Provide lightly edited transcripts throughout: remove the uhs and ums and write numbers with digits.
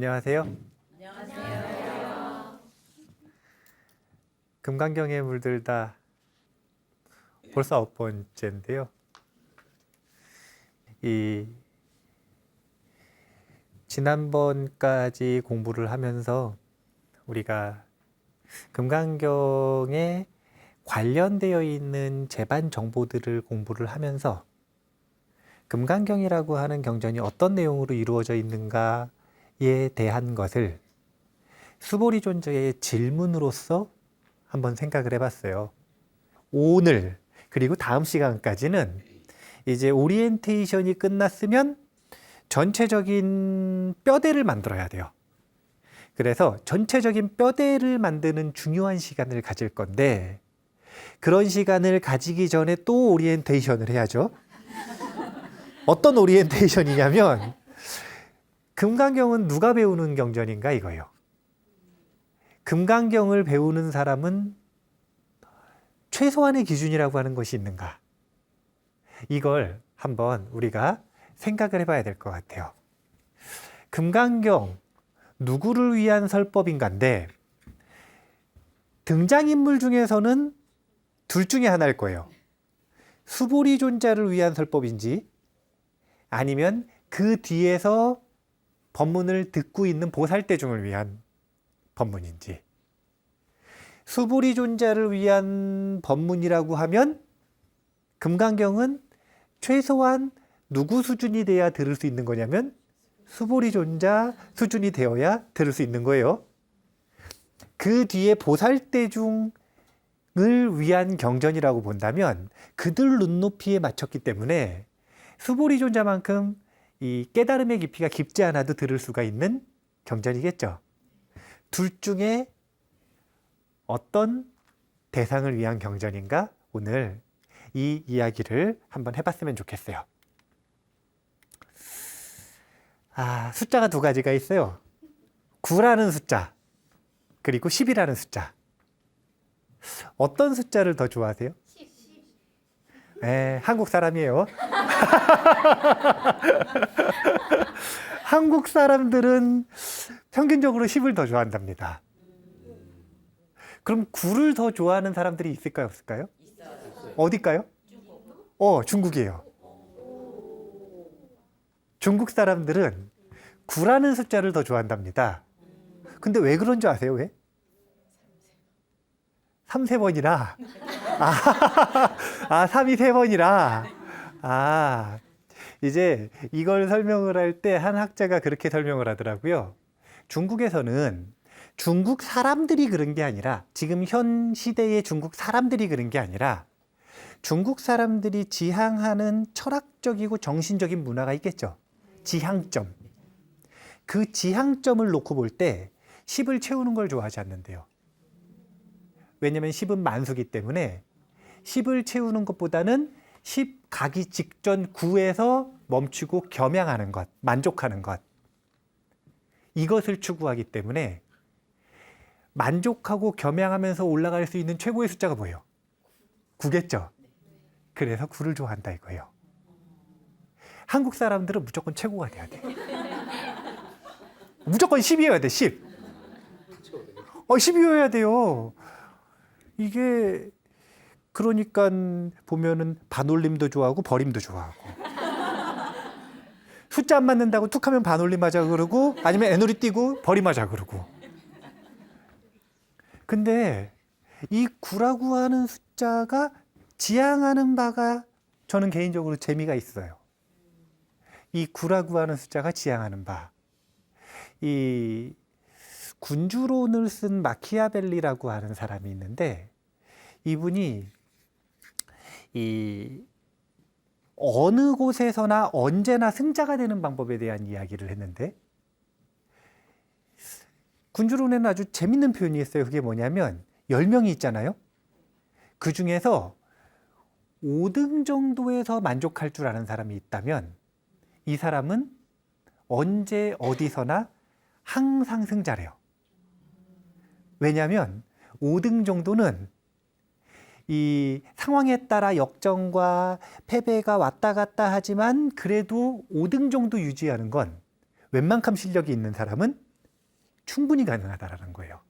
안녕하세요. 안녕하세요. 금강경에 물들다 벌써 9번째인데요. 지난번까지 공부를 하면서 우리가 금강경에 관련되어 있는 제반 정보들을 공부를 하면서 금강경이라고 하는 경전이 어떤 내용으로 이루어져 있는가에 대한 것을 수보리존자의 질문으로서 한번 생각을 해봤어요. 오늘 그리고 다음 시간까지는 이제 오리엔테이션이 끝났으면 전체적인 뼈대를 만들어야 돼요. 그래서 전체적인 뼈대를 만드는 중요한 시간을 가질 건데, 그런 시간을 가지기 전에 또 오리엔테이션을 해야죠. 어떤 오리엔테이션이냐면, 금강경은 누가 배우는 경전인가 이거예요. 금강경을 배우는 사람은 최소한의 기준이라고 하는 것이 있는가? 이걸 한번 우리가 생각을 해봐야 될 것 같아요. 금강경, 누구를 위한 설법인가인데, 등장인물 중에서는 둘 중에 하나일 거예요. 수보리존자를 위한 설법인지, 아니면 그 뒤에서 법문을 듣고 있는 보살대중을 위한 법문인지. 수보리존자를 위한 법문이라고 하면 금강경은 최소한 누구 수준이 돼야 들을 수 있는 거냐면 수보리존자 수준이 되어야 들을 수 있는 거예요. 그 뒤에 보살대중을 위한 경전이라고 본다면 그들 눈높이에 맞췄기 때문에 수보리존자만큼 이 깨달음의 깊이가 깊지 않아도 들을 수가 있는 경전이겠죠. 둘 중에 어떤 대상을 위한 경전인가? 오늘 이 이야기를 한번 해봤으면 좋겠어요. 숫자가 두 가지가 있어요. 9라는 숫자, 그리고 10이라는 숫자. 어떤 숫자를 더 좋아하세요? 10. 네, 한국 사람이에요. 한국 사람들은 평균적으로 10을 더 좋아한답니다. 그럼 9를 더 좋아하는 사람들이 있을까요, 없을까요? 있어요. 어딜까요? 중국이에요. 중국 사람들은 9라는 숫자를 더 좋아한답니다. 근데 왜 그런 줄 아세요? 왜? 3, 3번이라. 3이 3번이라. 이제 이걸 설명을 할 때 한 학자가 그렇게 설명을 하더라고요. 중국에서는 중국 사람들이 그런 게 아니라, 지금 현 시대의 중국 사람들이 그런 게 아니라, 중국 사람들이 지향하는 철학적이고 정신적인 문화가 있겠죠. 지향점. 그 지향점을 놓고 볼 때 10을 채우는 걸 좋아하지 않는데요. 왜냐하면 10은 만수기 때문에 10을 채우는 것보다는 10 가기 직전 9에서 멈추고 겸양하는 것, 만족하는 것. 이것을 추구하기 때문에 만족하고 겸양하면서 올라갈 수 있는 최고의 숫자가 뭐예요? 9겠죠? 그래서 9를 좋아한다 이거예요. 한국 사람들은 무조건 최고가 돼야 돼. 무조건 10이어야 돼, 10. 10이어야 돼요. 이게 그러니까 보면은 반올림도 좋아하고 버림도 좋아하고. 숫자 안 맞는다고 툭 하면 반올림하자 그러고, 아니면 애놀이 띄고 버림하자 그러고. 근데 이 9라고 하는 숫자가 지향하는 바가 저는 개인적으로 재미가 있어요. 이 9라고 하는 숫자가 지향하는 바. 이 군주론을 쓴 마키아벨리라고 하는 사람이 있는데, 이분이 이 어느 곳에서나 언제나 승자가 되는 방법에 대한 이야기를 했는데, 군주론에는 아주 재밌는 표현이 있어요. 그게 뭐냐면 10명이 있잖아요. 그 중에서 5등 정도에서 만족할 줄 아는 사람이 있다면 이 사람은 언제 어디서나 항상 승자래요. 왜냐하면 5등 정도는 이 상황에 따라 역전과 패배가 왔다 갔다 하지만 그래도 5등 정도 유지하는 건 웬만큼 실력이 있는 사람은 충분히 가능하다라는 거예요.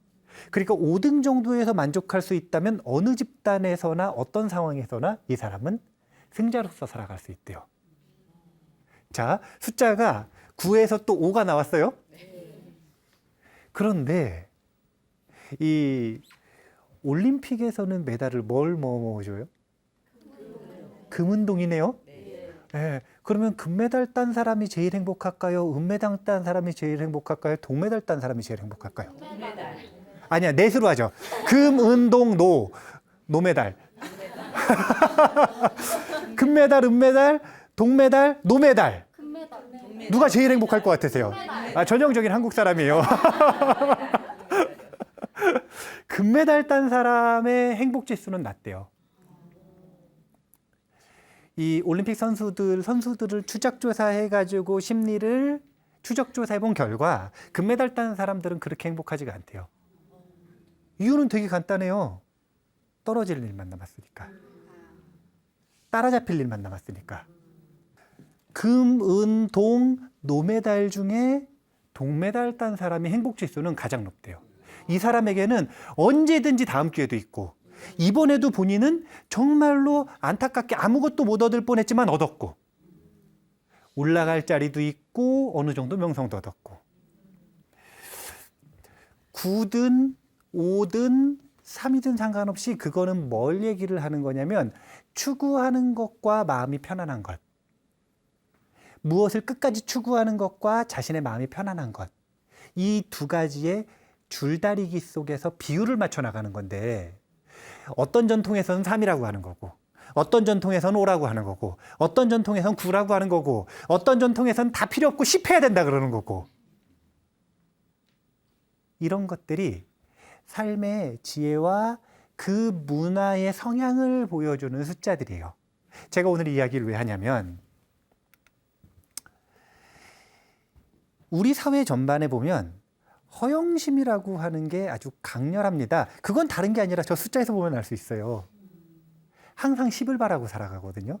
그러니까 5등 정도에서 만족할 수 있다면 어느 집단에서나 어떤 상황에서나 이 사람은 승자로서 살아갈 수 있대요. 자, 숫자가 9에서 또 5가 나왔어요. 그런데 이 올림픽에서는 메달을 뭐 줘요? 금운동이네요. 네. 그러면 금메달 딴 사람이 제일 행복할까요? 은메달 딴 사람이 제일 행복할까요? 동메달 딴 사람이 제일 행복할까요? 금메달. 아니야, 넷으로 하죠. 금, 은, 동, 노메달. 금메달, 은메달, 동메달, 노메달. 금메달. 누가 제일 행복할 것 같으세요? 아, 전형적인 한국 사람이에요. 금메달 딴 사람의 행복 지수는 낮대요. 이 올림픽 선수들을 추적 조사해가지고 심리를 추적 조사해본 결과 금메달 딴 사람들은 그렇게 행복하지가 않대요. 이유는 되게 간단해요. 떨어질 일만 남았으니까. 따라잡힐 일만 남았으니까. 금, 은, 동, 노메달 중에 동메달 딴 사람의 행복 지수는 가장 높대요. 이 사람에게는 언제든지 다음 기회도 있고, 이번에도 본인은 정말로 안타깝게 아무것도 못 얻을 뻔했지만 얻었고, 올라갈 자리도 있고 어느 정도 명성도 얻었고, 9든 5든 3이든 상관없이 그거는 뭘 얘기를 하는 거냐면 추구하는 것과 마음이 편안한 것, 무엇을 끝까지 추구하는 것과 자신의 마음이 편안한 것, 이 두 가지의 줄다리기 속에서 비율을 맞춰 나가는 건데, 어떤 전통에서는 3이라고 하는 거고, 어떤 전통에서는 5라고 하는 거고, 어떤 전통에서는 9라고 하는 거고, 어떤 전통에서는 다 필요 없고 10 해야 된다 그러는 거고, 이런 것들이 삶의 지혜와 그 문화의 성향을 보여주는 숫자들이에요. 제가 오늘 이 이야기를 왜 하냐면, 우리 사회 전반에 보면 허영심이라고 하는 게 아주 강렬합니다. 그건 다른 게 아니라 저 숫자에서 보면 알 수 있어요. 항상 10을 바라고 살아가거든요.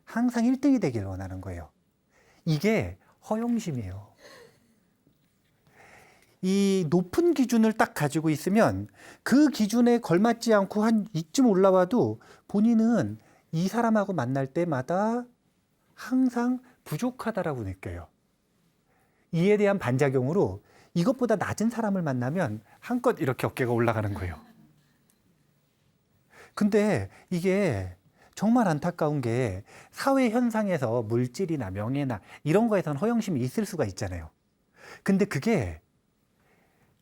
항상 1등이 되길 원하는 거예요. 이게 허영심이에요. 이 높은 기준을 딱 가지고 있으면 그 기준에 걸맞지 않고 한 이쯤 올라와도 본인은 이 사람하고 만날 때마다 항상 부족하다라고 느껴요. 이에 대한 반작용으로 이것보다 낮은 사람을 만나면 한껏 이렇게 어깨가 올라가는 거예요. 근데 이게 정말 안타까운 게 사회 현상에서 물질이나 명예나 이런 거에선 허영심이 있을 수가 있잖아요. 근데 그게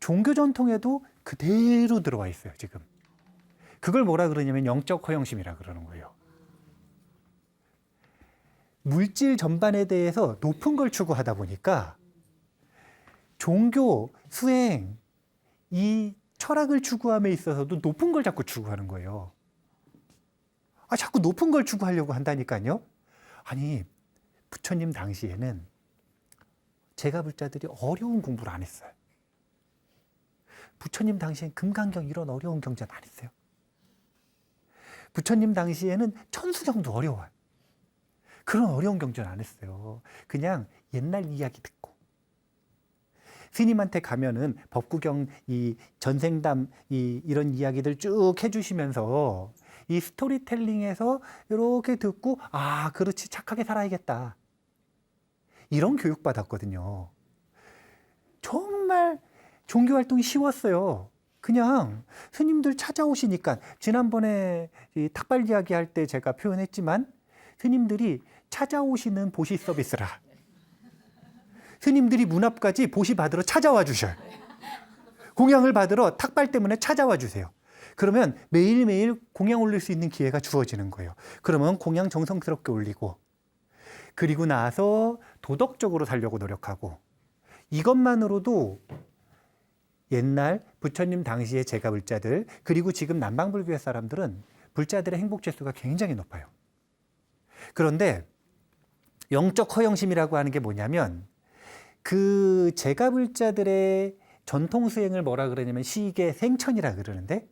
종교 전통에도 그대로 들어와 있어요, 지금. 그걸 뭐라 그러냐면 영적 허영심이라 그러는 거예요. 물질 전반에 대해서 높은 걸 추구하다 보니까 종교, 수행, 이 철학을 추구함에 있어서도 높은 걸 자꾸 추구하는 거예요. 아, 자꾸 높은 걸 추구하려고 한다니까요. 아니, 부처님 당시에는 제가불자들이 어려운 공부를 안 했어요. 부처님 당시엔 금강경 이런 어려운 경전 안 했어요. 부처님 당시에는 천수경도 어려워요. 그런 어려운 경전 안 했어요. 그냥 옛날 이야기 듣고. 스님한테 가면은 법구경, 이 전생담, 이런 이야기들 쭉 해주시면서 이 스토리텔링에서 이렇게 듣고, 아, 그렇지, 착하게 살아야겠다. 이런 교육 받았거든요. 정말 종교활동이 쉬웠어요. 그냥 스님들 찾아오시니까, 지난번에 이 탁발 이야기 할 때 제가 표현했지만, 스님들이 찾아오시는 보시 서비스라. 스님들이 문 앞까지 보시 받으러 찾아와 주셔요. 공양을 받으러 탁발 때문에 찾아와 주세요. 그러면 매일매일 공양 올릴 수 있는 기회가 주어지는 거예요. 그러면 공양 정성스럽게 올리고, 그리고 나서 도덕적으로 살려고 노력하고, 이것만으로도 옛날 부처님 당시의 제가불자들, 그리고 지금 남방불교의 사람들은 불자들의 행복지수가 굉장히 높아요. 그런데 영적 허영심이라고 하는 게 뭐냐면, 그 제가불자들의 전통 수행을 뭐라 그러냐면 시계 생천이라 그러는데,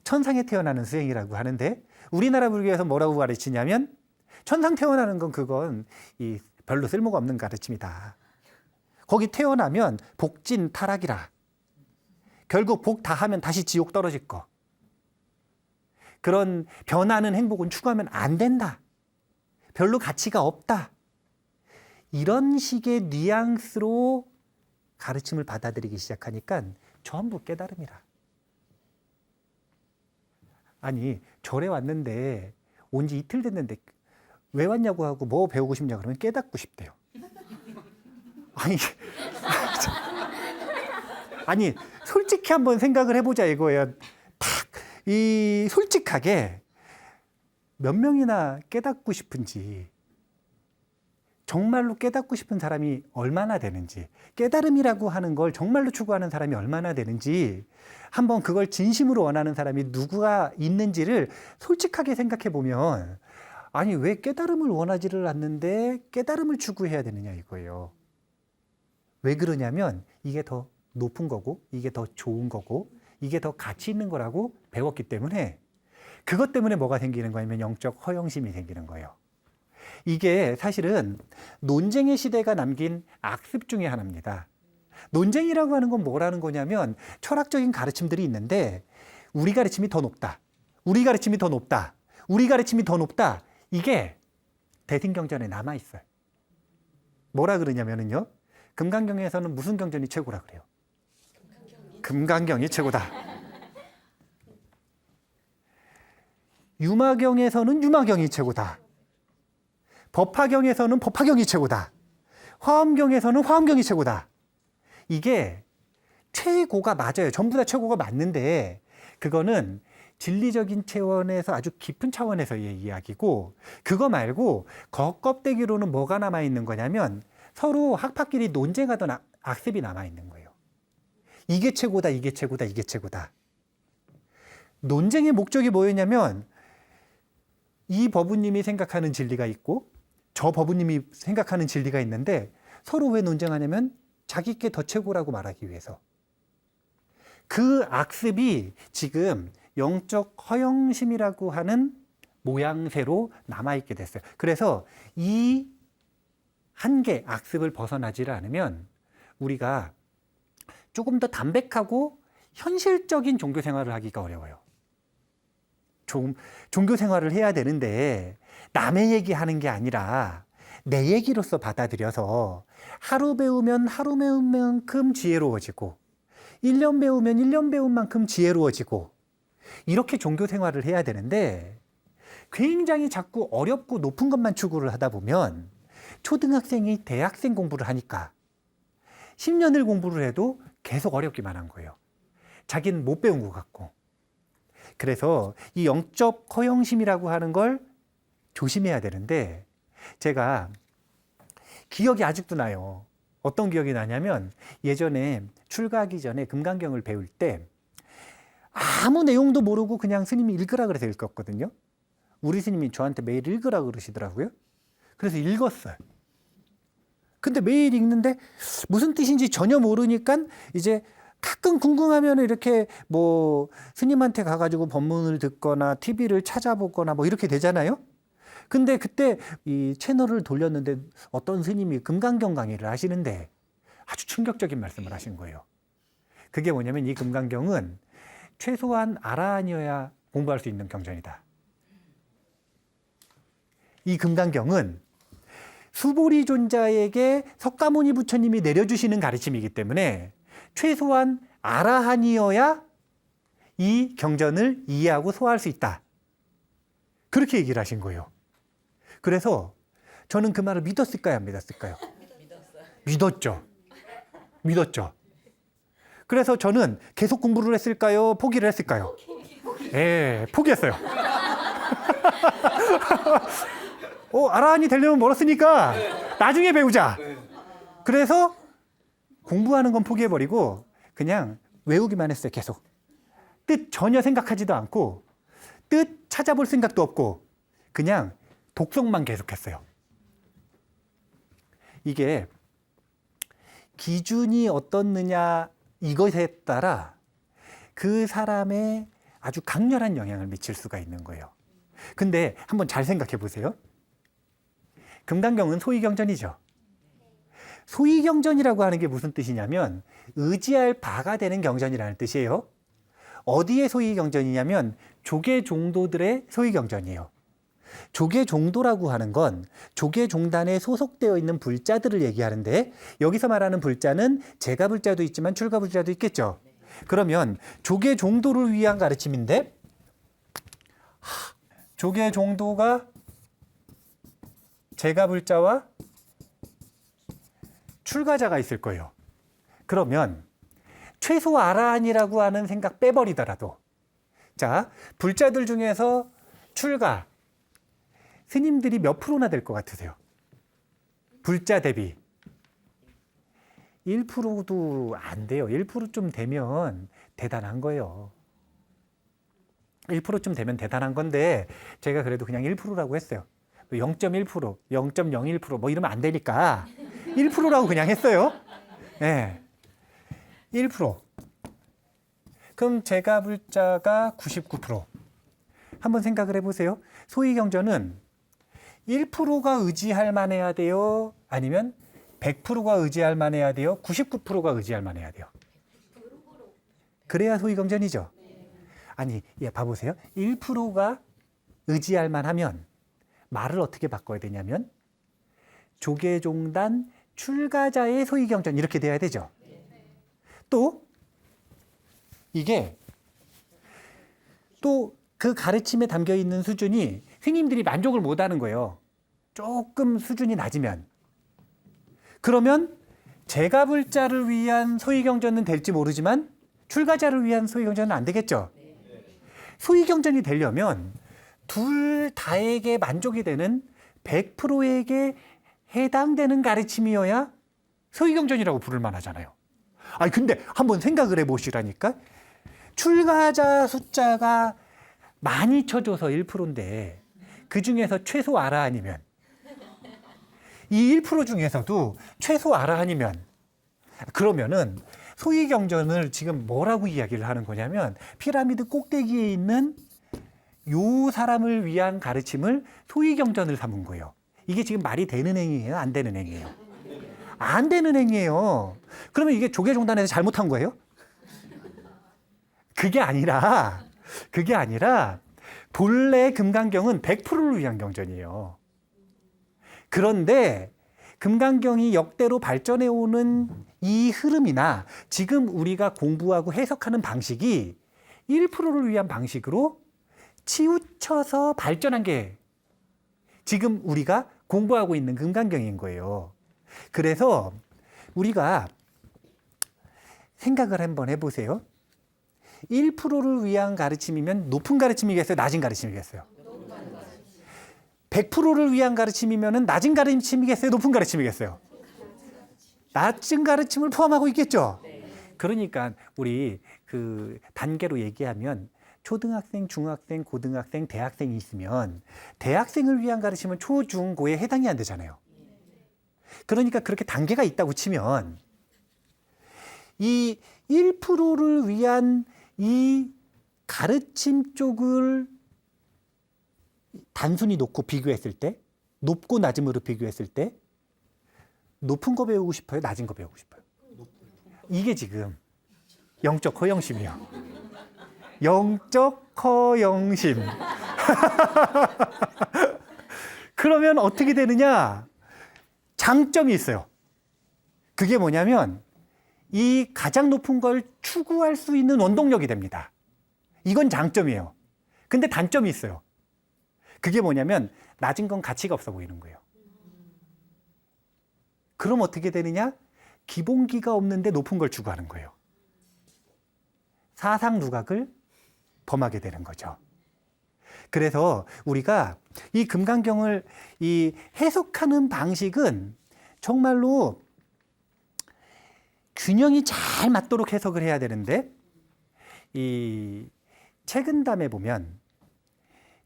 천상에 태어나는 수행이라고 하는데, 우리나라 불교에서 뭐라고 가르치냐면, 천상 태어나는 건 그건 별로 쓸모가 없는 가르침이다. 거기 태어나면 복진 타락이라. 결국 복 다 하면 다시 지옥 떨어질 거. 그런 변하는 행복은 추구하면 안 된다. 별로 가치가 없다. 이런 식의 뉘앙스로 가르침을 받아들이기 시작하니까 전부 깨달음이라. 아니, 절에 왔는데 온 지 이틀 됐는데 왜 왔냐고 하고 뭐 배우고 싶냐 그러면 깨닫고 싶대요. 아니 솔직히 한번 생각을 해보자 이거예요. 이 솔직하게 몇 명이나 깨닫고 싶은지, 정말로 깨닫고 싶은 사람이 얼마나 되는지, 깨달음이라고 하는 걸 정말로 추구하는 사람이 얼마나 되는지, 한번 그걸 진심으로 원하는 사람이 누구가 있는지를 솔직하게 생각해 보면, 아니 왜 깨달음을 원하지를 않는데 깨달음을 추구해야 되느냐 이거예요. 왜 그러냐면 이게 더 높은 거고, 이게 더 좋은 거고, 이게 더 가치 있는 거라고 배웠기 때문에, 그것 때문에 뭐가 생기는 거냐면 영적 허영심이 생기는 거예요. 이게 사실은 논쟁의 시대가 남긴 악습 중에 하나입니다. 논쟁이라고 하는 건 뭐라는 거냐면 철학적인 가르침들이 있는데, 우리 가르침이 더 높다, 우리 가르침이 더 높다, 우리 가르침이 더 높다, 이게 대승경전에 남아있어요. 뭐라 그러냐면요, 금강경에서는 무슨 경전이 최고라 그래요? 금강경이 최고다. 유마경에서는 유마경이 최고다. 법화경에서는 법화경이 최고다. 화엄경에서는 화엄경이 최고다. 이게 최고가 맞아요. 전부 다 최고가 맞는데, 그거는 진리적인 차원에서 아주 깊은 차원에서의 이야기고, 그거 말고 겉껍데기로는 뭐가 남아있는 거냐면 서로 학파끼리 논쟁하던 악습이 남아있는 거예요. 이게 최고다, 이게 최고다, 이게 최고다. 논쟁의 목적이 뭐였냐면, 이 법우님이 생각하는 진리가 있고 저 법우님이 생각하는 진리가 있는데, 서로 왜 논쟁하냐면 자기께 더 최고라고 말하기 위해서. 그 악습이 지금 영적 허영심이라고 하는 모양새로 남아있게 됐어요. 그래서 이 한계, 악습을 벗어나지를 않으면 우리가 조금 더 담백하고 현실적인 종교 생활을 하기가 어려워요. 종교 생활을 해야 되는데 남의 얘기하는 게 아니라 내 얘기로서 받아들여서 하루 배우면 하루 배운 만큼 지혜로워지고, 1년 배우면 1년 배운 만큼 지혜로워지고, 이렇게 종교 생활을 해야 되는데 굉장히 자꾸 어렵고 높은 것만 추구를 하다 보면 초등학생이 대학생 공부를 하니까 10년을 공부를 해도 계속 어렵기만 한 거예요. 자기는 못 배운 것 같고. 그래서 이 영적 허영심이라고 하는 걸 조심해야 되는데, 제가 기억이 아직도 나요. 어떤 기억이 나냐면, 예전에 출가하기 전에 금강경을 배울 때 아무 내용도 모르고 그냥 스님이 읽으라 그래서 읽었거든요. 우리 스님이 저한테 매일 읽으라 그러시더라고요. 그래서 읽었어요. 근데 매일 읽는데 무슨 뜻인지 전혀 모르니까 이제 가끔 궁금하면 이렇게 뭐 스님한테 가가지고 법문을 듣거나 TV를 찾아보거나 뭐 이렇게 되잖아요. 근데 그때 이 채널을 돌렸는데 어떤 스님이 금강경 강의를 하시는데 아주 충격적인 말씀을 하신 거예요. 그게 뭐냐면, 이 금강경은 최소한 아라한이어야 공부할 수 있는 경전이다. 이 금강경은 수보리 존자에게 석가모니 부처님이 내려주시는 가르침이기 때문에 최소한 아라한이어야 이 경전을 이해하고 소화할 수 있다. 그렇게 얘기를 하신 거예요. 그래서 저는 그 말을 믿었을까요, 안 믿었을까요? 믿었죠. 믿었죠. 그래서 저는 계속 공부를 했을까요? 포기를 했을까요? 예, 포기했어요. 아라한이 되려면 멀었으니까 나중에 배우자. 그래서 공부하는 건 포기해버리고 그냥 외우기만 했어요. 계속. 뜻 전혀 생각하지도 않고, 뜻 찾아볼 생각도 없고, 그냥 독성만 계속했어요. 이게 기준이 어떻느냐 이것에 따라 그 사람의 아주 강렬한 영향을 미칠 수가 있는 거예요. 근데 한번 잘 생각해 보세요. 금강경은 소위경전이죠. 소위 경전이라고 하는 게 무슨 뜻이냐면 의지할 바가 되는 경전이라는 뜻이에요. 어디에 소위 경전이냐면 조계 종도들의 소위 경전이에요. 조계 종도라고 하는 건 조계 종단에 소속되어 있는 불자들을 얘기하는데 여기서 말하는 불자는 제가 불자도 있지만 출가 불자도 있겠죠. 그러면 조계 종도를 위한 가르침인데 조계 종도가 제가 불자와 출가자가 있을 거예요. 그러면 최소 아라한이라고 하는 생각 빼버리더라도 자, 불자들 중에서 출가 스님들이 몇 프로나 될 것 같으세요? 불자 대비 1%도 안 돼요. 1%좀 되면 대단한 거예요. 1%쯤 되면 대단한 건데 제가 그래도 그냥 1%라고 했어요. 0.1%, 0.01% 뭐 이러면 안 되니까 1%라고 그냥 했어요. 네. 1%. 그럼 제가 불자가 99%. 한번 생각을 해보세요. 소위 경전은 1%가 의지할 만해야 돼요? 아니면 100%가 의지할 만해야 돼요? 99%가 의지할 만해야 돼요? 그래야 소위 경전이죠. 아니, 봐보세요. 1%가 의지할 만하면 말을 어떻게 바꿔야 되냐면 조계종단 출가자의 소위 경전 이렇게 돼야 되죠. 또 이게 또 그 가르침에 담겨 있는 수준이 스님들이 만족을 못 하는 거예요. 조금 수준이 낮으면. 그러면 제가 불자를 위한 소위 경전은 될지 모르지만 출가자를 위한 소위 경전은 안 되겠죠. 소위 경전이 되려면 둘 다에게 만족이 되는 100%에게 해당되는 가르침이어야 소위 경전이라고 부를 만하잖아요. 아니 근데 한번 생각을 해보시라니까. 출가자 숫자가 많이 쳐줘서 1%인데 그 중에서 최소 아라한이면 이 1% 중에서도 최소 아라한이면 그러면은 소위 경전을 지금 뭐라고 이야기를 하는 거냐면 피라미드 꼭대기에 있는 요 사람을 위한 가르침을 소위 경전을 삼은 거예요. 이게 지금 말이 되는 행위예요? 안 되는 행위예요? 안 되는 행위예요. 그러면 이게 조계종단에서 잘못한 거예요? 그게 아니라 본래 금강경은 100%를 위한 경전이에요. 그런데 금강경이 역대로 발전해 오는 이 흐름이나 지금 우리가 공부하고 해석하는 방식이 1%를 위한 방식으로 치우쳐서 발전한 게 지금 우리가 공부하고 있는 금강경인 거예요. 그래서 우리가 생각을 한번 해보세요. 1%를 위한 가르침이면 높은 가르침이겠어요? 낮은 가르침이겠어요? 100%를 위한 가르침이면 낮은 가르침이겠어요? 높은 가르침이겠어요? 낮은 가르침을 포함하고 있겠죠? 그러니까 우리 그 단계로 얘기하면 초등학생, 중학생, 고등학생, 대학생이 있으면 대학생을 위한 가르침은 초, 중, 고에 해당이 안 되잖아요. 그러니까 그렇게 단계가 있다고 치면 이 1%를 위한 이 가르침 쪽을 단순히 놓고 비교했을 때, 높고 낮음으로 비교했을 때 높은 거 배우고 싶어요? 낮은 거 배우고 싶어요? 이게 지금 영적 허영심이요. 영적 허영심. 그러면 어떻게 되느냐? 장점이 있어요. 그게 뭐냐면 이 가장 높은 걸 추구할 수 있는 원동력이 됩니다. 이건 장점이에요. 근데 단점이 있어요. 그게 뭐냐면 낮은 건 가치가 없어 보이는 거예요. 그럼 어떻게 되느냐? 기본기가 없는데 높은 걸 추구하는 거예요. 사상 누각을 범하게 되는 거죠. 그래서 우리가 이 금강경을 이 해석하는 방식은 정말로 균형이 잘 맞도록 해석을 해야 되는데 이 책은담에 보면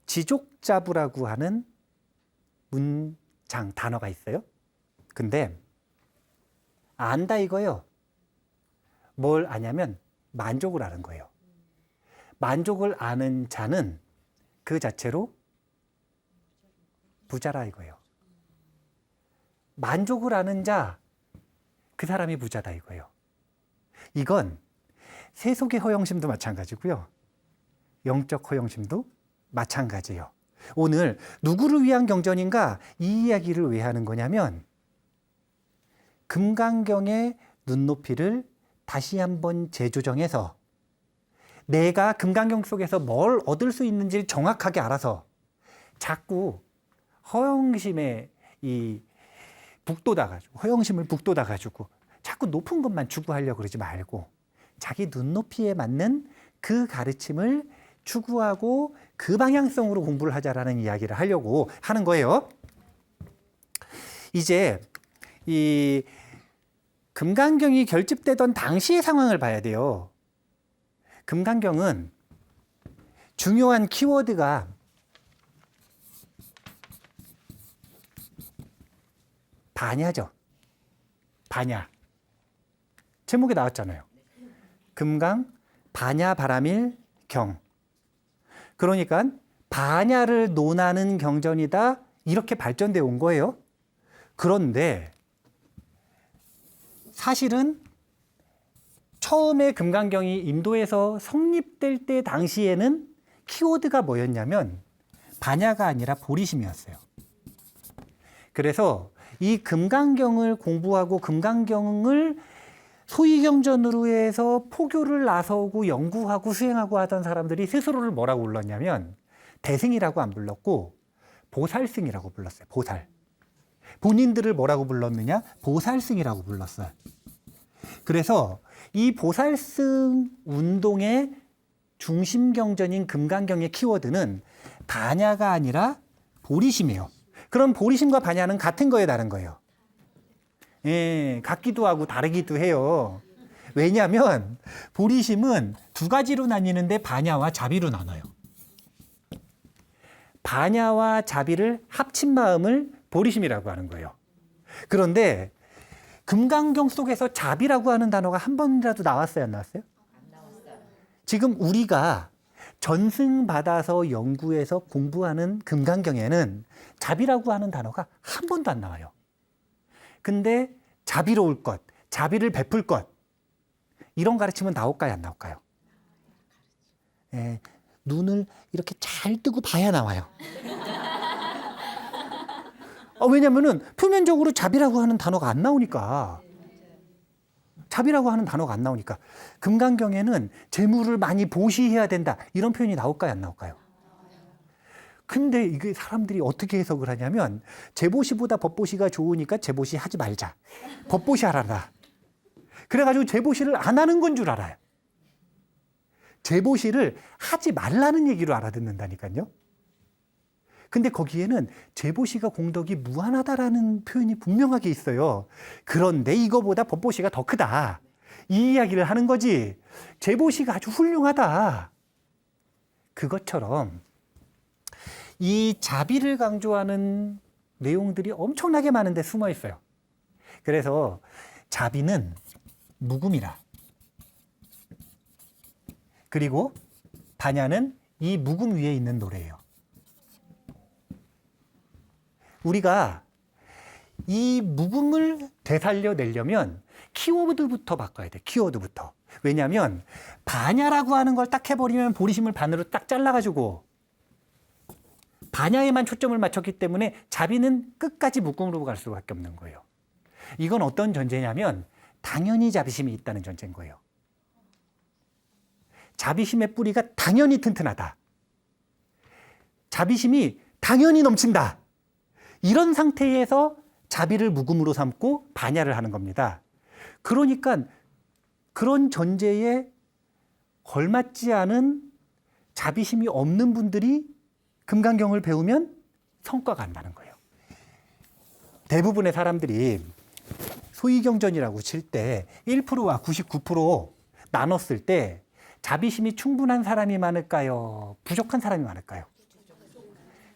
지족자부라고 하는 문장 단어가 있어요. 근데 안다 이거예요. 뭘 아냐면 만족을 아는 거예요. 만족을 아는 자는 그 자체로 부자라 이거예요. 만족을 아는 자, 그 사람이 부자다 이거예요. 이건 세속의 허영심도 마찬가지고요. 영적 허영심도 마찬가지예요. 오늘 누구를 위한 경전인가 이 이야기를 왜 하는 거냐면 금강경의 눈높이를 다시 한번 재조정해서 내가 금강경 속에서 뭘 얻을 수 있는지를 정확하게 알아서 자꾸 허영심에 허영심을 북돋아가지고 자꾸 높은 것만 추구하려고 그러지 말고 자기 눈높이에 맞는 그 가르침을 추구하고 그 방향성으로 공부를 하자라는 이야기를 하려고 하는 거예요. 이제 이 금강경이 결집되던 당시의 상황을 봐야 돼요. 금강경은 중요한 키워드가 반야죠. 반야. 제목에 나왔잖아요. 금강 반야 바라밀 경. 그러니까 반야를 논하는 경전이다. 이렇게 발전되어 온 거예요. 그런데 사실은 처음에 금강경이 인도에서 성립될 때 당시에는 키워드가 뭐였냐면 반야가 아니라 보리심이었어요. 그래서 이 금강경을 공부하고 금강경을 소위경전으로 해서 포교를 나서고 연구하고 수행하고 하던 사람들이 스스로를 뭐라고 불렀냐면 대승이라고 안 불렀고 보살승이라고 불렀어요. 보살. 본인들을 뭐라고 불렀느냐? 보살승이라고 불렀어요. 그래서 이 보살승 운동의 중심 경전인 금강경의 키워드는 반야가 아니라 보리심이에요. 그럼 보리심과 반야는 같은 거예요, 다른 거예요? 예, 같기도 하고 다르기도 해요. 왜냐하면 보리심은 두 가지로 나뉘는데 반야와 자비로 나눠요. 반야와 자비를 합친 마음을 보리심이라고 하는 거예요. 그런데 금강경 속에서 자비라고 하는 단어가 한 번이라도 나왔어요, 안 나왔어요? 안 나왔어요. 지금 우리가 전승받아서 연구해서 공부하는 금강경에는 자비라고 하는 단어가 한 번도 안 나와요. 근데 자비로울 것, 자비를 베풀 것 이런 가르침은 나올까요, 안 나올까요? 예, 눈을 이렇게 잘 뜨고 봐야 나와요. 왜냐면은 표면적으로 자비라고 하는 단어가 안 나오니까. 자비라고 하는 단어가 안 나오니까. 금강경에는 재물을 많이 보시해야 된다. 이런 표현이 나올까요, 안 나올까요? 근데 이게 사람들이 어떻게 해석을 하냐면 재보시보다 법보시가 좋으니까 재보시 하지 말자. 법보시 하라라. 그래가지고 재보시를 안 하는 건 줄 알아요. 재보시를 하지 말라는 얘기로 알아듣는다니까요. 근데 거기에는 재보시가 공덕이 무한하다라는 표현이 분명하게 있어요. 그런데 이거보다 법보시가 더 크다. 이 이야기를 하는 거지. 재보시가 아주 훌륭하다. 그것처럼 이 자비를 강조하는 내용들이 엄청나게 많은데 숨어 있어요. 그래서 자비는 묵음이라. 그리고 반야는 이 묵음 위에 있는 노래예요. 우리가 이 묵음을 되살려내려면 키워드부터 바꿔야 돼. 키워드부터. 왜냐하면 반야라고 하는 걸 딱 해버리면 보리심을 반으로 딱 잘라가지고 반야에만 초점을 맞췄기 때문에 자비는 끝까지 묵음으로 갈 수밖에 없는 거예요. 이건 어떤 전제냐면 당연히 자비심이 있다는 전제인 거예요. 자비심의 뿌리가 당연히 튼튼하다. 자비심이 당연히 넘친다. 이런 상태에서 자비를 묵음으로 삼고 반야를 하는 겁니다. 그러니까 그런 전제에 걸맞지 않은 자비심이 없는 분들이 금강경을 배우면 성과가 안 나는 거예요. 대부분의 사람들이 소위경전이라고 칠 때 1%와 99% 나눴을 때 자비심이 충분한 사람이 많을까요? 부족한 사람이 많을까요?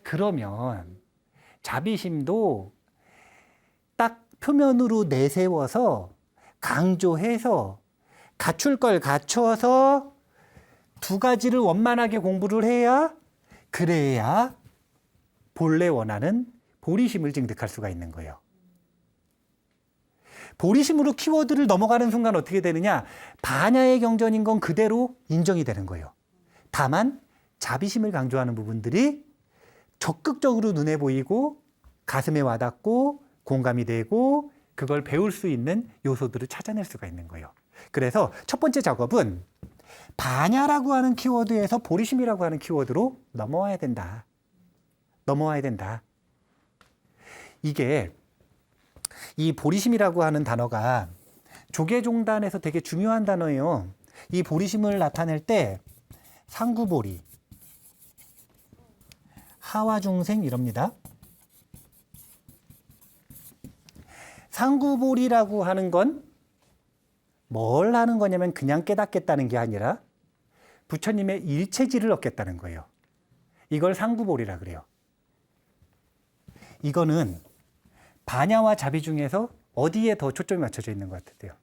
그러면 자비심도 딱 표면으로 내세워서 강조해서 갖출 걸 갖춰서 두 가지를 원만하게 공부를 해야 그래야 본래 원하는 보리심을 증득할 수가 있는 거예요. 보리심으로 키워드를 넘어가는 순간 어떻게 되느냐? 반야의 경전인 건 그대로 인정이 되는 거예요. 다만 자비심을 강조하는 부분들이 적극적으로 눈에 보이고 가슴에 와닿고 공감이 되고 그걸 배울 수 있는 요소들을 찾아낼 수가 있는 거예요. 그래서 첫 번째 작업은 반야라고 하는 키워드에서 보리심이라고 하는 키워드로 넘어와야 된다. 넘어와야 된다. 이게 이 보리심이라고 하는 단어가 조계종단에서 되게 중요한 단어예요. 이 보리심을 나타낼 때 상구보리, 하와중생 이럽니다. 상구보리라고 하는 건 뭘 하는 거냐면 그냥 깨닫겠다는 게 아니라 부처님의 일체질을 얻겠다는 거예요. 이걸 상구보리라 그래요. 이거는 반야와 자비 중에서 어디에 더 초점이 맞춰져 있는 것 같으세요?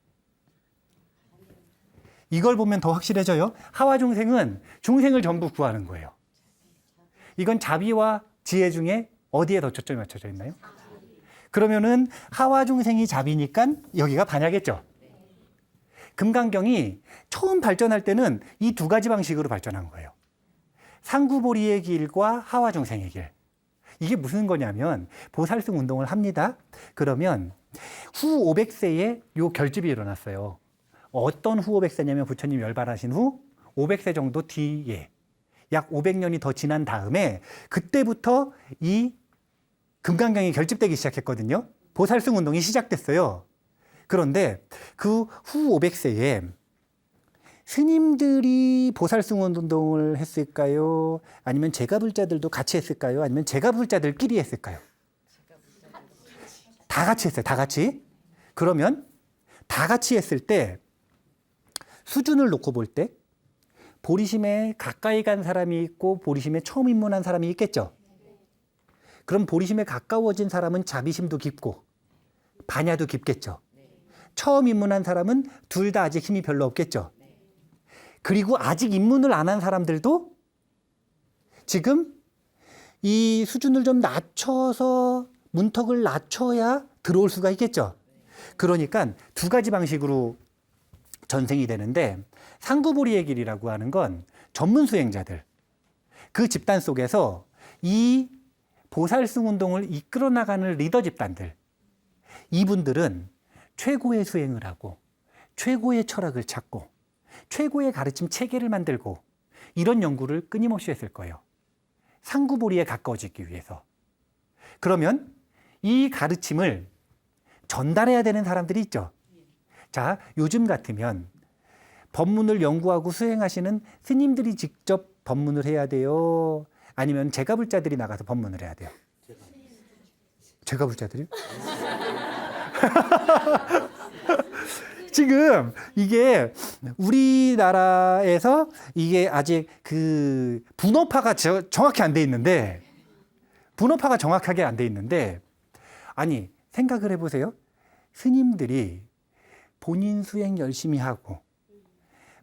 이걸 보면 더 확실해져요. 하와중생은 중생을 전부 구하는 거예요. 이건 자비와 지혜 중에 어디에 더 초점이 맞춰져 있나요? 그러면은 하와중생이 자비니까 여기가 반야겠죠. 금강경이 처음 발전할 때는 이 두 가지 방식으로 발전한 거예요. 상구보리의 길과 하와중생의 길. 이게 무슨 거냐면 보살승 운동을 합니다. 그러면 후 500세에 요 결집이 일어났어요. 어떤 후 500세냐면 부처님 열반하신 후 500세 정도 뒤에 약 500년이 더 지난 다음에 그때부터 이 금강경이 결집되기 시작했거든요. 보살승 운동이 시작됐어요. 그런데 그 후 500세에 스님들이 보살승 운동을 했을까요? 아니면 제가불자들도 같이 했을까요? 아니면 제가불자들끼리 했을까요? 다 같이 했어요. 다 같이. 그러면 다 같이 했을 때 수준을 놓고 볼 때 보리심에 가까이 간 사람이 있고 보리심에 처음 입문한 사람이 있겠죠. 그럼 보리심에 가까워진 사람은 자비심도 깊고 반야도 깊겠죠. 처음 입문한 사람은 둘 다 아직 힘이 별로 없겠죠. 그리고 아직 입문을 안 한 사람들도 지금 이 수준을 좀 낮춰서 문턱을 낮춰야 들어올 수가 있겠죠. 그러니까 두 가지 방식으로 전생이 되는데 상구보리의 길이라고 하는 건 전문 수행자들, 그 집단 속에서 이 보살승 운동을 이끌어 나가는 리더 집단들, 이분들은 최고의 수행을 하고 최고의 철학을 찾고 최고의 가르침 체계를 만들고 이런 연구를 끊임없이 했을 거예요. 상구보리에 가까워지기 위해서. 그러면 이 가르침을 전달해야 되는 사람들이 있죠. 자, 요즘 같으면 법문을 연구하고 수행하시는 스님들이 직접 법문을 해야 돼요? 아니면 제가불자들이 나가서 법문을 해야 돼요? 제가불자들이요? 지금 이게 우리나라에서 이게 아직 그 분업화가 정확히 안 돼 있는데, 분업화가 정확하게 안 돼 있는데, 아니 생각을 해보세요. 스님들이 본인 수행 열심히 하고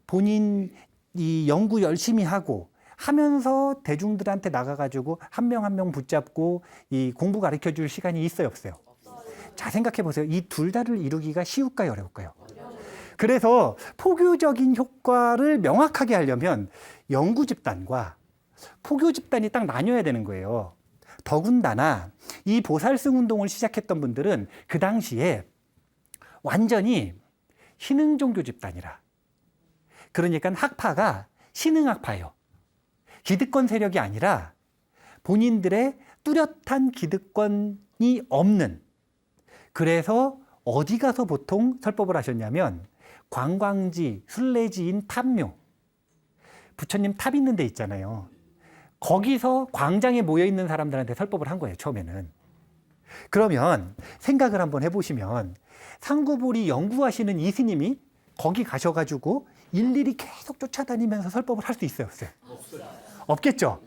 본인 이 연구 열심히 하고 하면서 대중들한테 나가가지고 한 명 한 명 붙잡고 이 공부 가르쳐 줄 시간이 있어요, 없어요? 자, 생각해 보세요. 이 둘 다를 이루기가 쉬울까요, 어려울까요? 그래서 포교적인 효과를 명확하게 하려면 연구 집단과 포교 집단이 딱 나뉘어야 되는 거예요. 더군다나 이 보살승 운동을 시작했던 분들은 그 당시에 완전히 신흥 종교 집단이라. 그러니까 학파가 신흥학파예요. 기득권 세력이 아니라 본인들의 뚜렷한 기득권이 없는, 그래서 어디 가서 보통 설법을 하셨냐면 관광지, 순례지인 탑묘, 부처님 탑 있는 데 있잖아요. 거기서 광장에 모여 있는 사람들한테 설법을 한 거예요, 처음에는. 그러면 생각을 한번 해보시면 상구보리 연구하시는 이 스님이 거기 가셔가지고 일일이 계속 쫓아다니면서 설법을 할 수 있어요, 없어요? 없겠죠.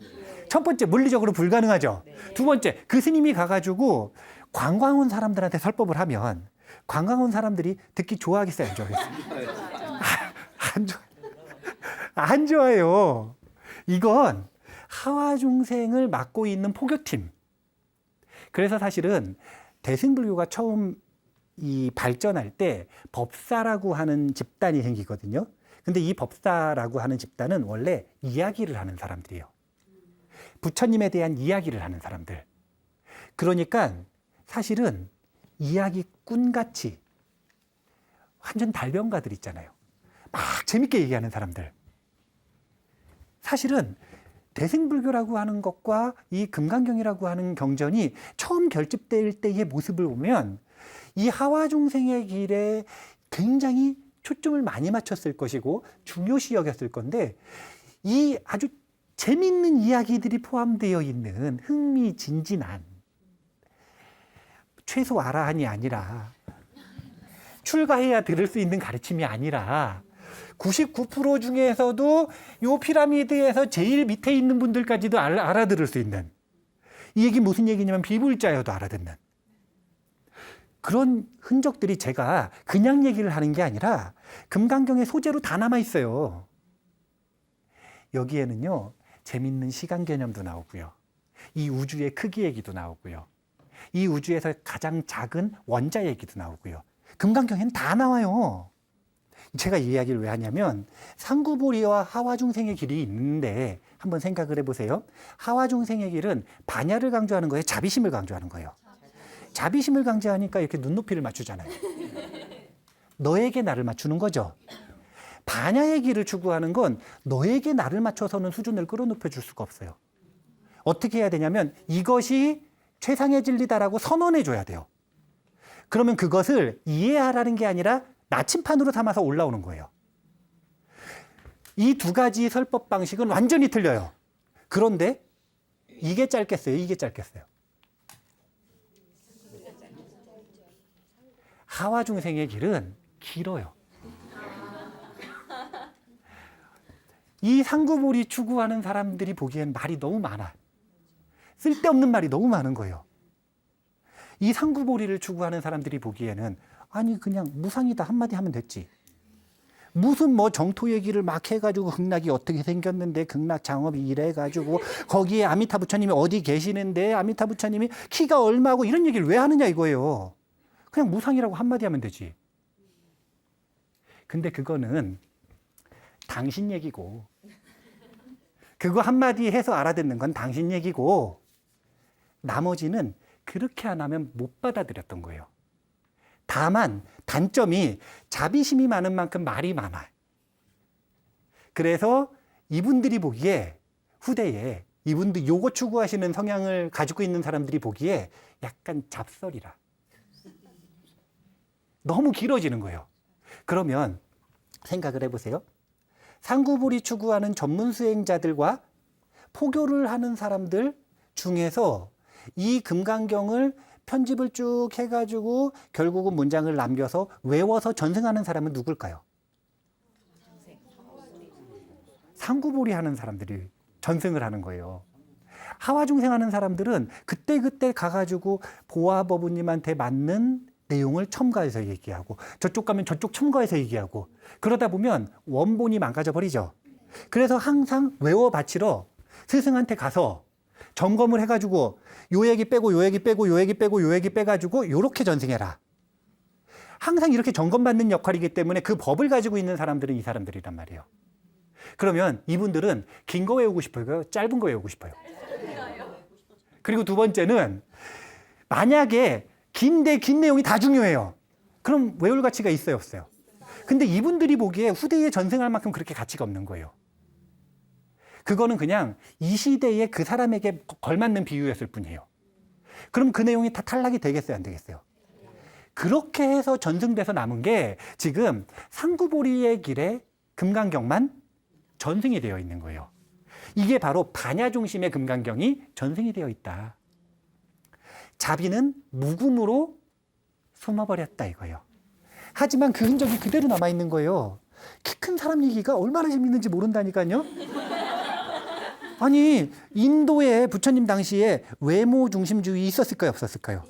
첫 번째, 물리적으로 불가능하죠. 두 번째, 그 스님이 가가지고 관광 온 사람들한테 설법을 하면 관광 온 사람들이 듣기 좋아하겠어요, 안 좋아하겠어요? 안 좋아요. 이건 하와중생을 맡고 있는 포교팀. 그래서 사실은 대승불교가 처음 이 발전할 때 법사라고 하는 집단이 생기거든요. 근데 이 법사라고 하는 집단은 원래 이야기를 하는 사람들이에요. 부처님에 대한 이야기를 하는 사람들. 그러니까 사실은 이야기꾼같이 완전 달변가들 있잖아요. 막 재밌게 얘기하는 사람들. 사실은 대승불교라고 하는 것과 이 금강경이라고 하는 경전이 처음 결집될 때의 모습을 보면 이 하와중생의 길에 굉장히 초점을 많이 맞췄을 것이고 중요시 여겼을 건데 이 아주 재밌는 이야기들이 포함되어 있는 흥미진진한 최소 아라한이 아니라 출가해야 들을 수 있는 가르침이 아니라 99% 중에서도 요 피라미드에서 제일 밑에 있는 분들까지도 알아들을 수 있는 이 얘기 무슨 얘기냐면 비불자여도 알아듣는 그런 흔적들이 제가 그냥 얘기를 하는 게 아니라 금강경의 소재로 다 남아 있어요. 여기에는요 재밌는 시간 개념도 나오고요. 이 우주의 크기 얘기도 나오고요. 이 우주에서 가장 작은 원자 얘기도 나오고요. 금강경에는 다 나와요. 제가 이 이야기를 왜 하냐면 상구보리와 하와중생의 길이 있는데 한번 생각을 해보세요. 하와중생의 길은 반야를 강조하는 거예요? 자비심을 강조하는 거예요? 자비심을 강조하니까 이렇게 눈높이를 맞추잖아요. 너에게 나를 맞추는 거죠. 반야의 길을 추구하는 건 너에게 나를 맞춰서는 수준을 끌어높여 줄 수가 없어요. 어떻게 해야 되냐면 이것이 최상의 진리다라고 선언해 줘야 돼요. 그러면 그것을 이해하라는 게 아니라 나침판으로 삼아서 올라오는 거예요. 이 두 가지 설법 방식은 완전히 틀려요. 그런데 이게 짧겠어요? 이게 짧겠어요? 하와중생의 길은 길어요. 이 상구보리 추구하는 사람들이 보기엔 말이 너무 많아. 쓸데없는 말이 너무 많은 거예요. 이 상구보리를 추구하는 사람들이 보기에는 아니 그냥 무상이다 한마디 하면 됐지. 무슨 뭐 정토 얘기를 막 해가지고 극락이 어떻게 생겼는데 극락 장업이 이래가지고 거기에 아미타 부처님이 어디 계시는데 아미타 부처님이 키가 얼마고 이런 얘기를 왜 하느냐 이거예요. 그냥 무상이라고 한마디 하면 되지. 근데 그거는 당신 얘기고 그거 한마디 해서 알아듣는 건 당신 얘기고 나머지는 그렇게 안 하면 못 받아들였던 거예요. 다만 단점이 자비심이 많은 만큼 말이 많아요. 그래서 이분들이 보기에 후대에 이분들 요거 추구하시는 성향을 가지고 있는 사람들이 보기에 약간 잡설이라. 너무 길어지는 거예요. 그러면 생각을 해보세요. 상구보리 추구하는 전문 수행자들과 포교를 하는 사람들 중에서 이 금강경을 편집을 쭉 해가지고 결국은 문장을 남겨서 외워서 전승하는 사람은 누굴까요? 상구보리 하는 사람들이 전승을 하는 거예요. 하와중생 하는 사람들은 그때그때 가가지고 보아버부님한테 맞는 내용을 첨가해서 얘기하고 저쪽 가면 저쪽 첨가해서 얘기하고 그러다 보면 원본이 망가져 버리죠. 그래서 항상 외워 바치러 스승한테 가서 점검을 해가지고 요 얘기 빼고 요 얘기 빼고 요 얘기 빼고 요 얘기 빼가지고 요렇게 전승해라. 항상 이렇게 점검받는 역할이기 때문에 그 법을 가지고 있는 사람들은 이 사람들이란 말이에요. 그러면 이분들은 긴 거 외우고 싶어요? 짧은 거 외우고 싶어요? 그리고 두 번째는 만약에 긴 내용이 다 중요해요. 그럼 외울 가치가 있어요, 없어요? 근데 이분들이 보기에 후대에 전승할 만큼 그렇게 가치가 없는 거예요. 그거는 그냥 이 시대에 그 사람에게 걸맞는 비유였을 뿐이에요. 그럼 그 내용이 다 탈락이 되겠어요, 안 되겠어요? 그렇게 해서 전승돼서 남은 게 지금 상구보리의 길에 금강경만 전승이 되어 있는 거예요. 이게 바로 반야 중심의 금강경이 전승이 되어 있다. 자비는 묵음으로 숨어버렸다 이거예요. 하지만 그 흔적이 그대로 남아있는 거예요. 키 큰 사람 얘기가 얼마나 재밌는지 모른다니까요. 아니 인도에 부처님 당시에 외모 중심주의 있었을까요? 없었을까요?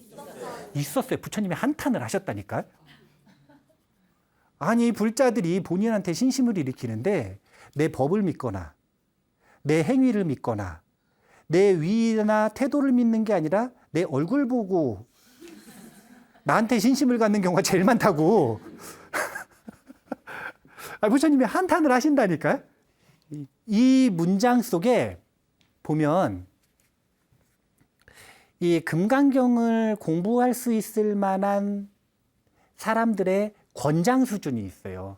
있었어요. 부처님이 한탄을 하셨다니까요. 아니 불자들이 본인한테 신심을 일으키는데 내 법을 믿거나 내 행위를 믿거나 내 위나 태도를 믿는 게 아니라 내 얼굴 보고 나한테 신심을 갖는 경우가 제일 많다고. 부처님이 한탄을 하신다니까요. 이 문장 속에 보면 이 금강경을 공부할 수 있을 만한 사람들의 권장 수준이 있어요.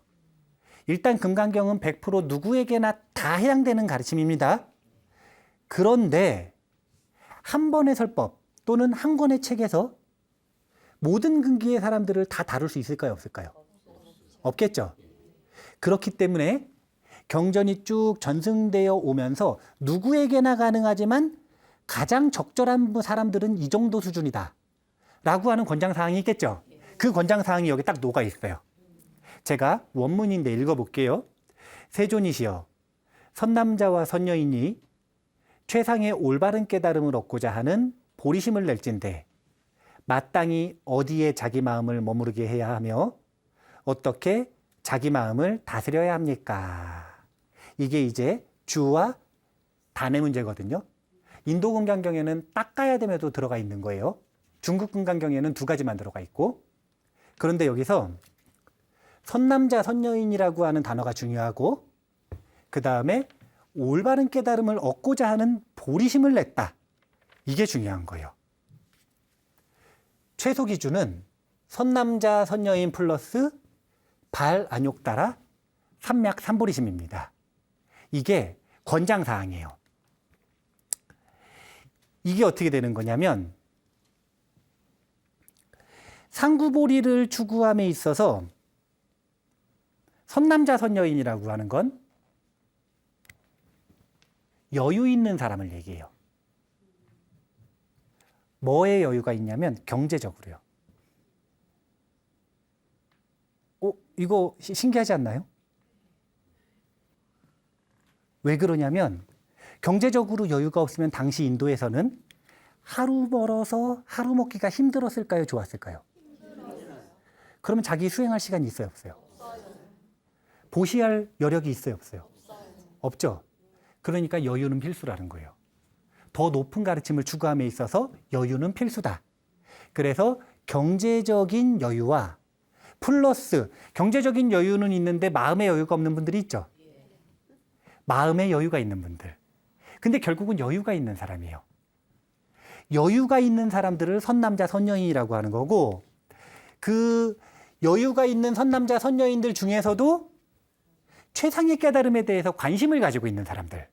일단 금강경은 100% 누구에게나 다 해당되는 가르침입니다. 그런데 한 번의 설법 또는 한 권의 책에서 모든 근기의 사람들을 다 다룰 수 있을까요? 없을까요? 없겠죠. 그렇기 때문에 경전이 쭉 전승되어 오면서 누구에게나 가능하지만 가장 적절한 사람들은 이 정도 수준이다 라고 하는 권장사항이 있겠죠. 그 권장사항이 여기 딱 녹아 있어요. 제가 원문인데 읽어볼게요. 세존이시여, 선남자와 선여인이 최상의 올바른 깨달음을 얻고자 하는 보리심을 낼진대 마땅히 어디에 자기 마음을 머무르게 해야 하며 어떻게 자기 마음을 다스려야 합니까? 이게 이제 주와 단의 문제거든요. 인도 금강경에는 닦아야 됨에도 들어가 있는 거예요. 중국 금강경에는 두 가지만 들어가 있고, 그런데 여기서 선남자 선여인이라고 하는 단어가 중요하고, 그 다음에 올바른 깨달음을 얻고자 하는 보리심을 냈다, 이게 중요한 거예요. 최소 기준은 선남자 선여인 플러스 발 안욕 따라 삼약 삼보리심입니다. 이게 권장사항이에요. 이게 어떻게 되는 거냐면 상구보리를 추구함에 있어서 선남자 선여인이라고 하는 건 여유 있는 사람을 얘기해요. 뭐에 여유가 있냐면 경제적으로요. 이거 신기하지 않나요? 왜 그러냐면 경제적으로 여유가 없으면 당시 인도에서는 하루 벌어서 하루 먹기가 힘들었을까요? 좋았을까요? 그러면 자기 수행할 시간이 있어요? 없어요? 보시할 여력이 있어요? 없어요? 없죠? 그러니까 여유는 필수라는 거예요. 더 높은 가르침을 추구함에 있어서 여유는 필수다. 그래서 경제적인 여유와 플러스 경제적인 여유는 있는데 마음의 여유가 없는 분들이 있죠. 마음의 여유가 있는 분들. 근데 결국은 여유가 있는 사람이에요. 여유가 있는 사람들을 선남자 선여인이라고 하는 거고, 그 여유가 있는 선남자 선여인들 중에서도 최상의 깨달음에 대해서 관심을 가지고 있는 사람들,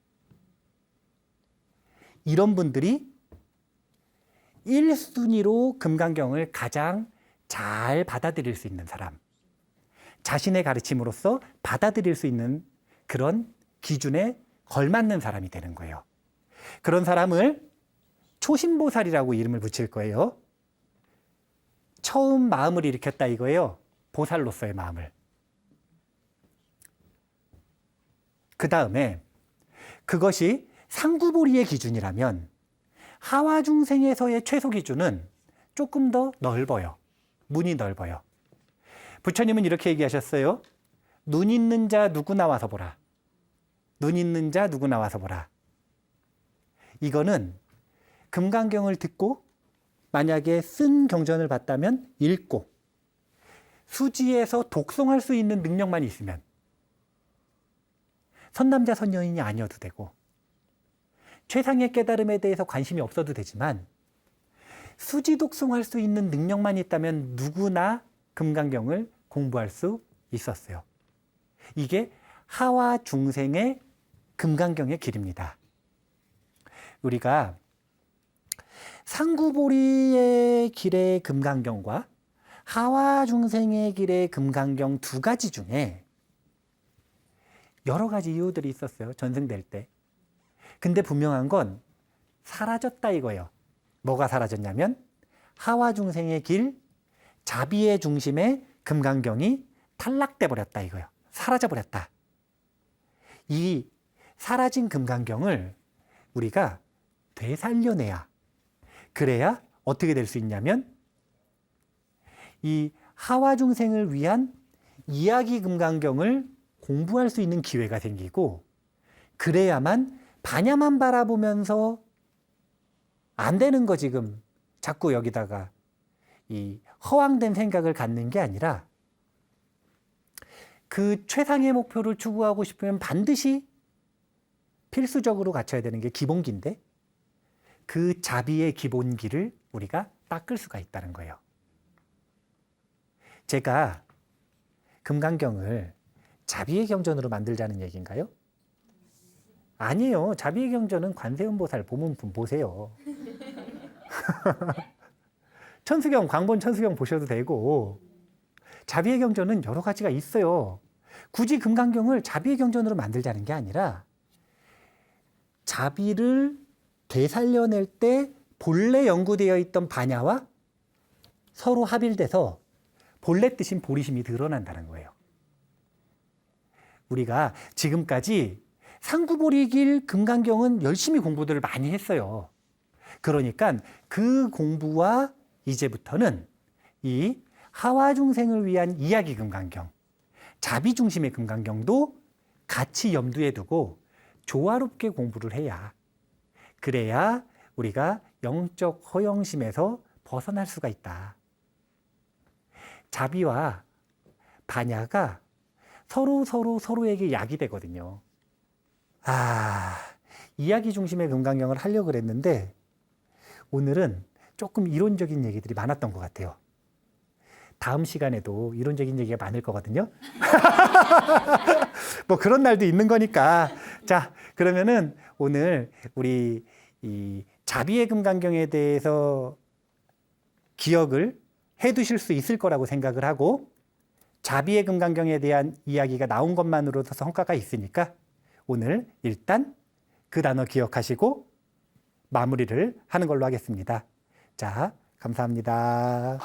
이런 분들이 1순위로 금강경을 가장 잘 받아들일 수 있는 사람, 자신의 가르침으로서 받아들일 수 있는 그런 기준에 걸맞는 사람이 되는 거예요. 그런 사람을 초신보살이라고 이름을 붙일 거예요. 처음 마음을 일으켰다 이거예요. 보살로서의 마음을. 그 다음에 그것이 상구보리의 기준이라면 하와중생에서의 최소 기준은 조금 더 넓어요. 문이 넓어요. 부처님은 이렇게 얘기하셨어요. 눈 있는 자 누구 나와서 보라. 눈 있는 자 누구 나와서 보라. 이거는 금강경을 듣고 만약에 쓴 경전을 봤다면 읽고 수지에서 독송할 수 있는 능력만 있으면 선남자 선여인이 아니어도 되고 최상의 깨달음에 대해서 관심이 없어도 되지만 수지 독송할 수 있는 능력만 있다면 누구나 금강경을 공부할 수 있었어요. 이게 하와 중생의 금강경의 길입니다. 우리가 상구보리의 길의 금강경과 하와 중생의 길의 금강경 두 가지 중에 여러 가지 이유들이 있었어요. 전승될 때. 근데 분명한 건 사라졌다 이거예요. 뭐가 사라졌냐면 하와 중생의 길, 자비의 중심의 금강경이 탈락돼 버렸다 이거예요. 사라져 버렸다. 이 사라진 금강경을 우리가 되살려내야, 그래야 어떻게 될 수 있냐면 이 하와 중생을 위한 이야기 금강경을 공부할 수 있는 기회가 생기고, 그래야만 반야만 바라보면서 안 되는 거 지금 자꾸 여기다가 이 허황된 생각을 갖는 게 아니라 그 최상의 목표를 추구하고 싶으면 반드시 필수적으로 갖춰야 되는 게 기본기인데 그 자비의 기본기를 우리가 닦을 수가 있다는 거예요. 제가 금강경을 자비의 경전으로 만들자는 얘기인가요? 아니에요. 자비의 경전은 관세음보살 보문품 보세요. 천수경, 광본 천수경 보셔도 되고 자비의 경전은 여러 가지가 있어요. 굳이 금강경을 자비의 경전으로 만들자는 게 아니라 자비를 되살려낼 때 본래 연구되어 있던 반야와 서로 합일돼서 본래 뜻인 보리심이 드러난다는 거예요. 우리가 지금까지 상구보리길 금강경은 열심히 공부들을 많이 했어요. 그러니까 그 공부와 이제부터는 이 하와중생을 위한 이야기 금강경, 자비 중심의 금강경도 같이 염두에 두고 조화롭게 공부를 해야 그래야 우리가 영적 허영심에서 벗어날 수가 있다. 자비와 반야가 서로에게 약이 되거든요. 이야기 중심의 금강경을 하려고 그랬는데 오늘은 조금 이론적인 얘기들이 많았던 것 같아요. 다음 시간에도 이론적인 얘기가 많을 거거든요. 뭐 그런 날도 있는 거니까. 자, 그러면은 오늘 우리 이 자비의 금강경에 대해서 기억을 해 두실 수 있을 거라고 생각을 하고 자비의 금강경에 대한 이야기가 나온 것만으로도 성과가 있으니까 오늘 일단 그 단어 기억하시고 마무리를 하는 걸로 하겠습니다. 자, 감사합니다.